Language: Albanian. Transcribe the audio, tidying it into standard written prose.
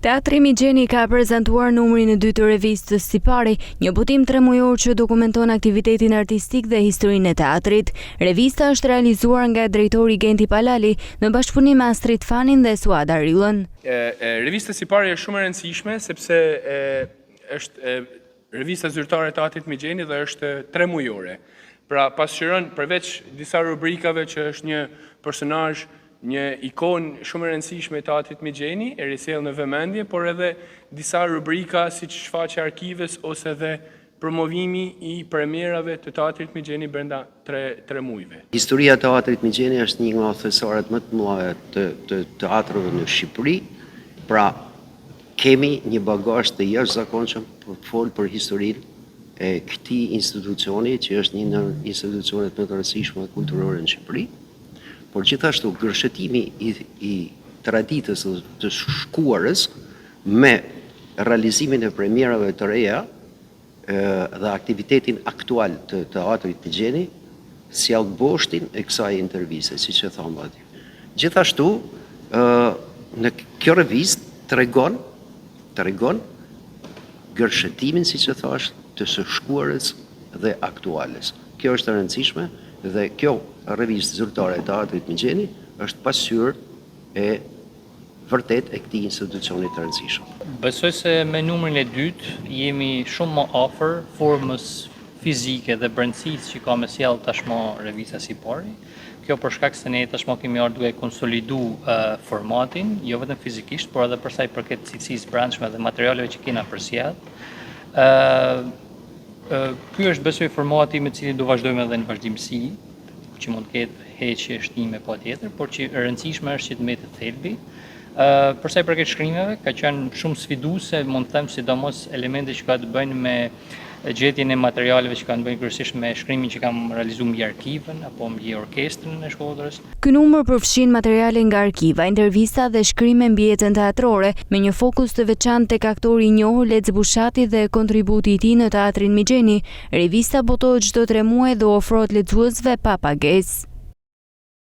Teatri Migjeni ka prezantuar numrin e 2 të revistës Sipari, një botim 3 mujor që dokumenton aktivitetin artistik dhe historinë e teatrit. Revista është realizuar nga drejtori Genti Palali në bashkëpunim me Astrid Fanin dhe Suad Arillën. Revista Sipari është shumë e rëndësishme sepse është revista zyrtare e Teatrit Migjeni dhe është 3 mujore. Pra pasqyron përveç disa rubrikave që është një personazh, një ikon shumë e rëndësishme e Teatrit Migjeni, e risjell në vëmendje, por edhe disa rubrika siç shfaqja arkives ose edhe promovimi i premierave të Teatrit Migjeni brenda 3 muajve. Historia e Teatrit Migjeni është një nga thesaret më të mëdha të teatrave në Shqipëri. Pra kemi një bagazh të jashtëzakonshëm për të folur për historinë e këtij institucioni që është një nga institucionet më të rëndësishme kulturore në Shqipëri. Por gjithashtu gërshetimi i traditës të shkuarës me realizimin e premierave të reja dhe aktivitetin aktual të Teatrit Migjeni sjell boshtin e kësaj interviste, siç e thamë aty. Gjithashtu në kjo revistë tregon gërshetimin, siç e thash, të së shkuarës dhe aktuales. Kjo është e rëndësishme dhe kjo revistë zyrtare e Teatrit Migjeni është pasqyrë e vërtet e këtij institucioni të rëndësishëm. Besoj se me numrin e 2 jemi shumë më afër formës fizike dhe brendësisë që ka me sjell tashmë revista Sipari. Kjo për shkak se ne tashmë kemi ardhur duke konsolidu formatin, jo vetëm fizikisht, por edhe për sa i përket cilësisë brendshme dhe materialeve që kena përsjell. Ky është besoj formati me cilin do vazhdojmë edhe në vazhdimsi, që mund të ketë heqje shtime patjetër, por që e rëndësishme është që të mbetet thelbi. Për sa i përket shkrimeve, ka qenë shumë sfiduese, mund të them, sidomos elemente që ka të bëjnë me gjetjen e materialeve që kanë të bëjnë kryesisht me shkrimin që kam realizuar mbi arkivën apo mbi orkestrën e Shkodrës. Ky numër përfshin materiale nga arkiva, intervista dhe shkrime mbi jetën teatrore, me një fokus të veçantë tek aktori i njohur Lec Bushati dhe kontributi i tij në Teatrin Migjeni. Revista botohet çdo 3 muaj dhe ofrohet lexuesve pa pagesë.